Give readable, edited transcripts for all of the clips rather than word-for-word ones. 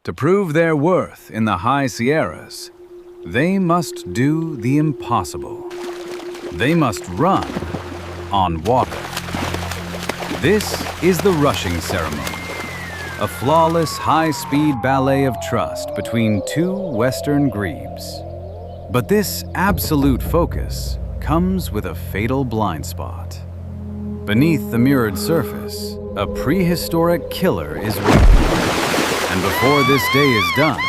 To prove their worth in the high Sierras, they must do the impossible. They must run on water. This is the rushing ceremony, a flawless high-speed ballet of trust between two Western Grebes. But this absolute focus comes with a fatal blind spot. Beneath the mirrored surface, a prehistoric killer is waiting. And before this day is done,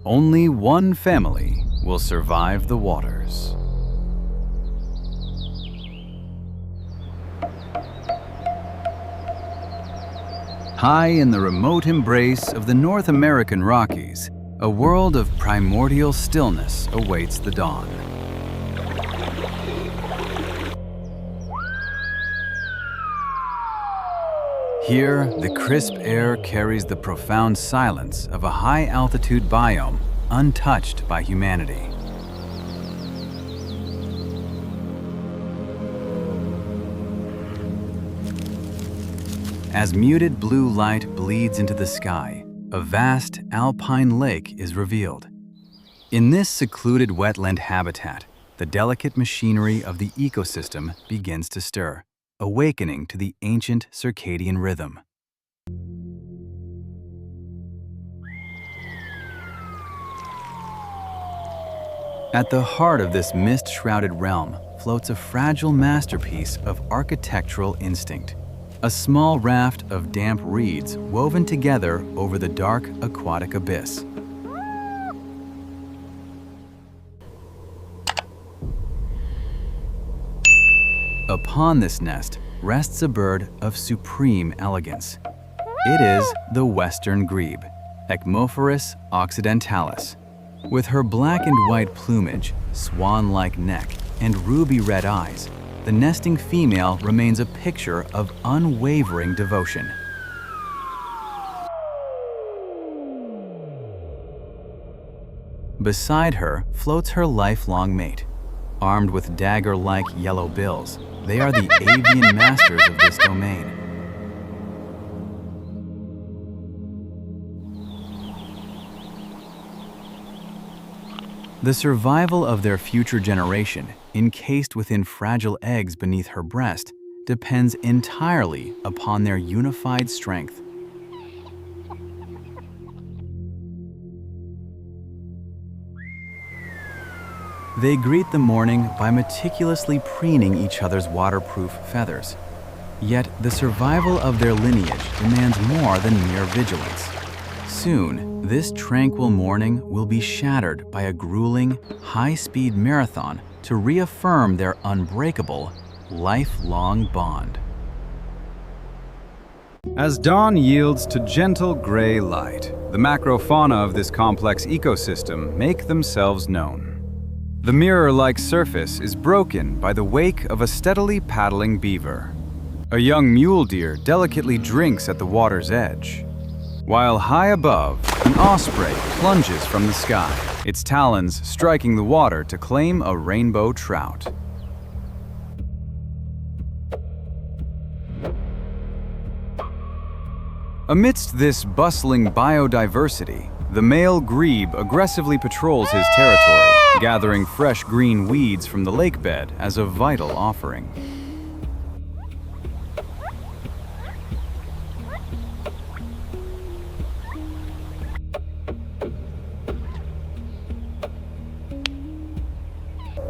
only one family will survive the waters. High in the remote embrace of the North American Rockies, a world of primordial stillness awaits the dawn. Here, the crisp air carries the profound silence of a high-altitude biome untouched by humanity. As muted blue light bleeds into the sky, a vast alpine lake is revealed. In this secluded wetland habitat, the delicate machinery of the ecosystem begins to stir, awakening to the ancient circadian rhythm. At the heart of this mist-shrouded realm floats a fragile masterpiece of architectural instinct, a small raft of damp reeds woven together over the dark aquatic abyss. Upon this nest rests a bird of supreme elegance. It is the Western Grebe, Ecmophorus occidentalis. With her black and white plumage, swan-like neck, and ruby-red eyes, the nesting female remains a picture of unwavering devotion. Beside her floats her lifelong mate. Armed with dagger-like yellow bills, they are the avian masters of this domain. The survival of their future generation, encased within fragile eggs beneath her breast, depends entirely upon their unified strength. They greet the morning by meticulously preening each other's waterproof feathers. Yet the survival of their lineage demands more than mere vigilance. Soon, this tranquil morning will be shattered by a grueling, high-speed marathon to reaffirm their unbreakable, lifelong bond. As dawn yields to gentle gray light, the macrofauna of this complex ecosystem make themselves known. The mirror-like surface is broken by the wake of a steadily paddling beaver. A young mule deer delicately drinks at the water's edge. While high above, an osprey plunges from the sky, its talons striking the water to claim a rainbow trout. Amidst this bustling biodiversity, the male grebe aggressively patrols his territory, gathering fresh green weeds from the lake bed as a vital offering.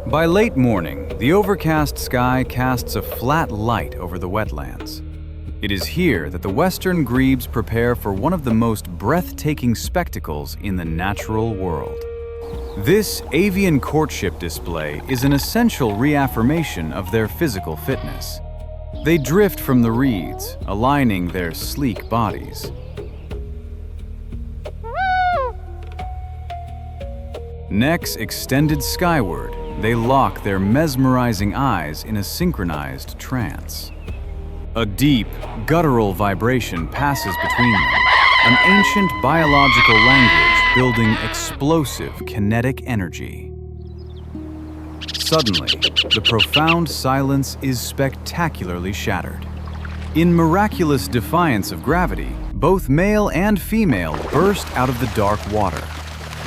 By late morning, the overcast sky casts a flat light over the wetlands. It is here that the Western Grebes prepare for one of the most breathtaking spectacles in the natural world. This avian courtship display is an essential reaffirmation of their physical fitness. They drift from the reeds, aligning their sleek bodies. Necks extended skyward, they lock their mesmerizing eyes in a synchronized trance. A deep, guttural vibration passes between them, an ancient biological language building explosive kinetic energy. Suddenly, the profound silence is spectacularly shattered. In miraculous defiance of gravity, Both male and female burst out of the dark water.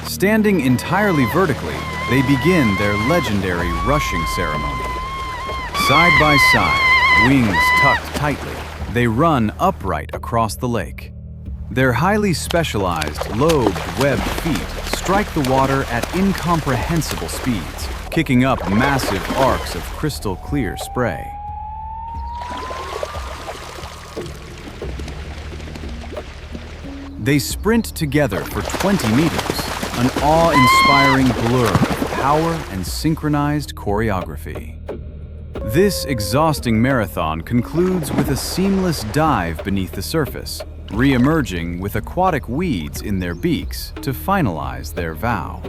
Standing entirely vertically, they begin their legendary rushing ceremony. Side by side, wings tucked tightly, they run upright across the lake. Their highly specialized, lobed, webbed feet strike the water at incomprehensible speeds, kicking up massive arcs of crystal clear spray. They sprint together for 20 meters, an awe-inspiring blur of power and synchronized choreography. This exhausting marathon concludes with a seamless dive beneath the surface, re-emerging with aquatic weeds in their beaks to finalize their vow.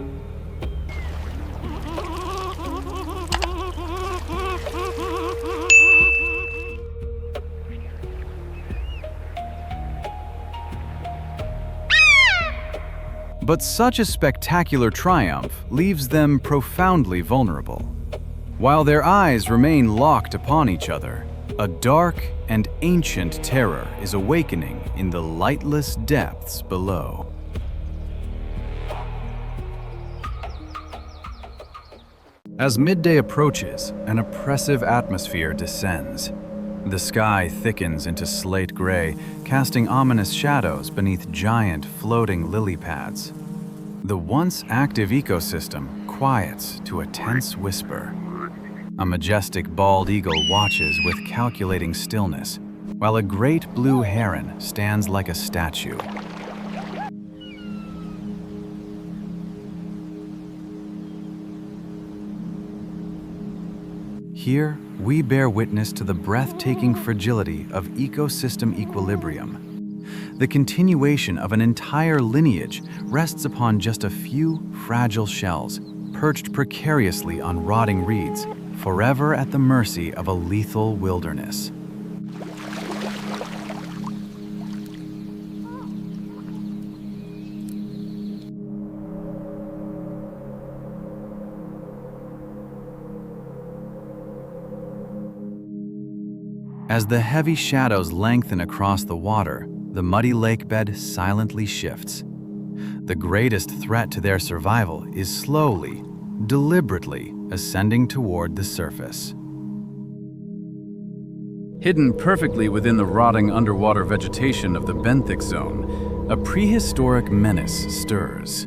But such a spectacular triumph leaves them profoundly vulnerable. While their eyes remain locked upon each other, a dark and ancient terror is awakening in the lightless depths below. As midday approaches, an oppressive atmosphere descends. The sky thickens into slate gray, casting ominous shadows beneath giant floating lily pads. The once active ecosystem quiets to a tense whisper. A majestic bald eagle watches with calculating stillness, while a great blue heron stands like a statue. Here, we bear witness to the breathtaking fragility of ecosystem equilibrium. The continuation of an entire lineage rests upon just a few fragile shells, perched precariously on rotting reeds, forever at the mercy of a lethal wilderness. As the heavy shadows lengthen across the water, the muddy lake bed silently shifts. The greatest threat to their survival is slowly, deliberately ascending toward the surface. Hidden perfectly within the rotting underwater vegetation of the benthic zone, a prehistoric menace stirs.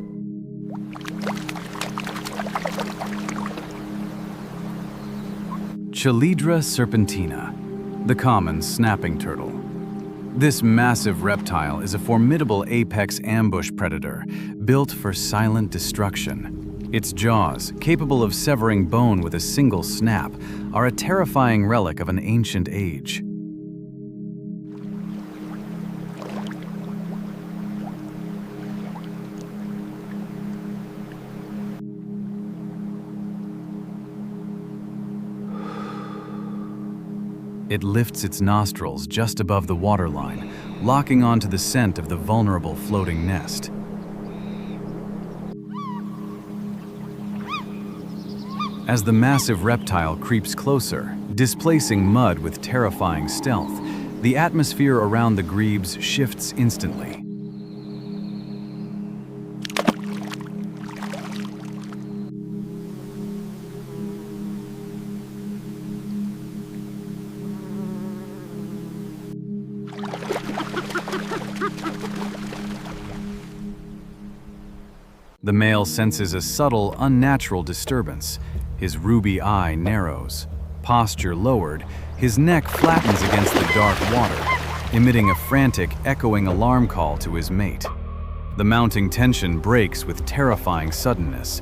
Chelydra serpentina, the common snapping turtle. This massive reptile is a formidable apex ambush predator, built for silent destruction. Its jaws, capable of severing bone with a single snap, are a terrifying relic of an ancient age. It lifts its nostrils just above the waterline, locking onto the scent of the vulnerable floating nest. As the massive reptile creeps closer, displacing mud with terrifying stealth, the atmosphere around the Grebes shifts instantly. The male senses a subtle, unnatural disturbance. His ruby eye narrows. Posture lowered, his neck flattens against the dark water, emitting a frantic, echoing alarm call to his mate. The mounting tension breaks with terrifying suddenness.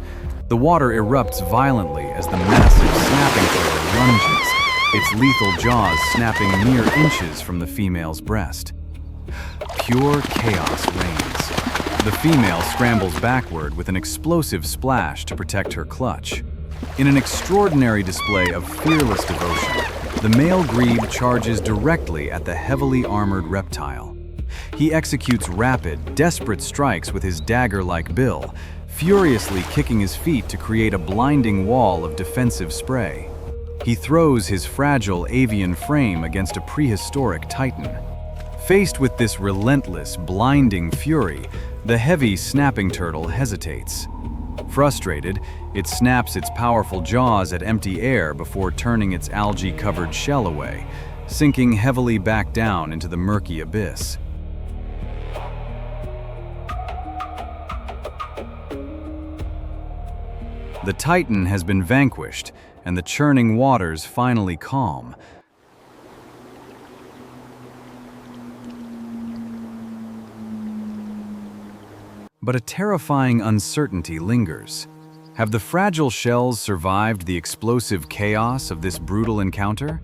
The water erupts violently as the massive snapping turtle lunges, its lethal jaws snapping mere inches from the female's breast. Pure chaos reigns. The female scrambles backward with an explosive splash to protect her clutch. In an extraordinary display of fearless devotion, the male grebe charges directly at the heavily armored reptile. He executes rapid, desperate strikes with his dagger-like bill, furiously kicking his feet to create a blinding wall of defensive spray. He throws his fragile avian frame against a prehistoric titan. Faced with this relentless, blinding fury, the heavy snapping turtle hesitates. Frustrated, it snaps its powerful jaws at empty air before turning its algae-covered shell away, sinking heavily back down into the murky abyss. The Titan has been vanquished, and the churning waters finally calm. But a terrifying uncertainty lingers. Have the fragile shells survived the explosive chaos of this brutal encounter?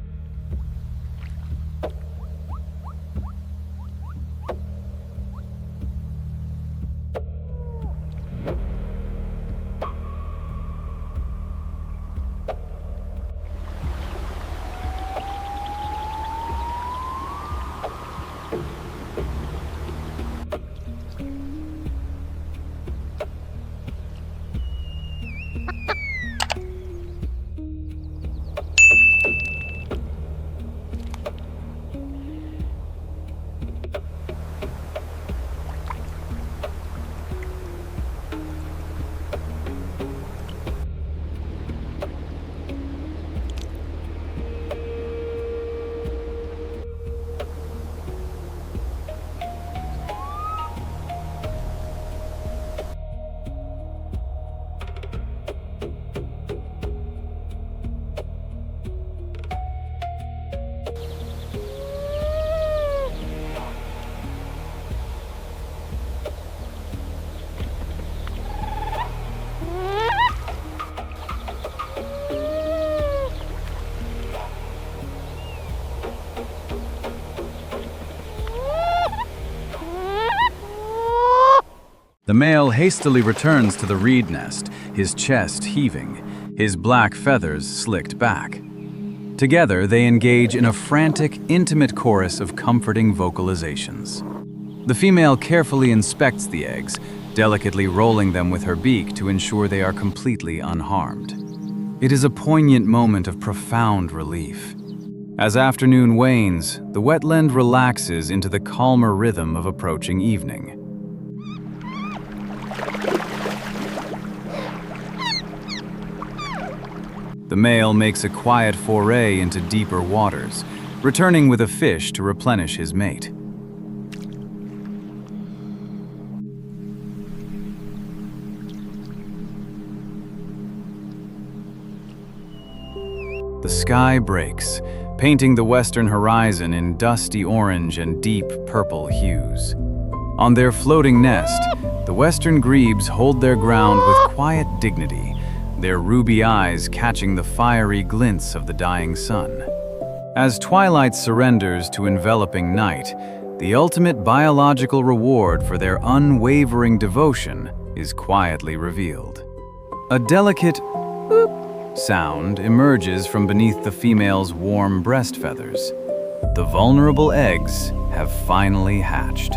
The male hastily returns to the reed nest, his chest heaving, his black feathers slicked back. Together, they engage in a frantic, intimate chorus of comforting vocalizations. The female carefully inspects the eggs, delicately rolling them with her beak to ensure they are completely unharmed. It is a poignant moment of profound relief. As afternoon wanes, the wetland relaxes into the calmer rhythm of approaching evening. The male makes a quiet foray into deeper waters, returning with a fish to replenish his mate. The sky breaks, painting the western horizon in dusty orange and deep purple hues. On their floating nest, the Western Grebes hold their ground with quiet dignity, their ruby eyes catching the fiery glints of the dying sun. As twilight surrenders to enveloping night, the ultimate biological reward for their unwavering devotion is quietly revealed. A delicate boop sound emerges from beneath the female's warm breast feathers. The vulnerable eggs have finally hatched.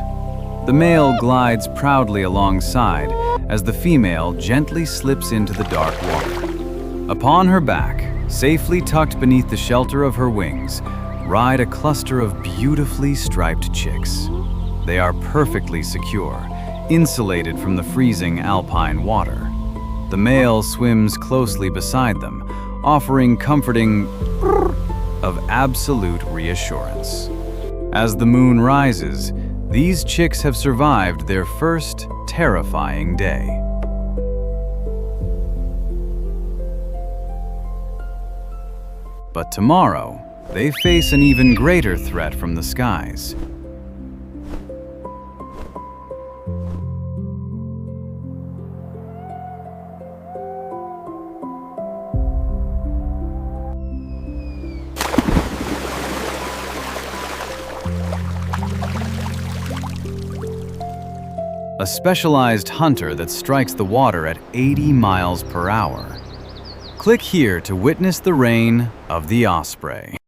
The male glides proudly alongside as the female gently slips into the dark water. Upon her back, safely tucked beneath the shelter of her wings, ride a cluster of beautifully striped chicks. They are perfectly secure, insulated from the freezing alpine water. The male swims closely beside them, offering comforting of absolute reassurance. As the moon rises, these chicks have survived their first terrifying day. But tomorrow, they face an even greater threat from the skies. A specialized hunter that strikes the water at 80 miles per hour. Click here to witness the reign of the osprey.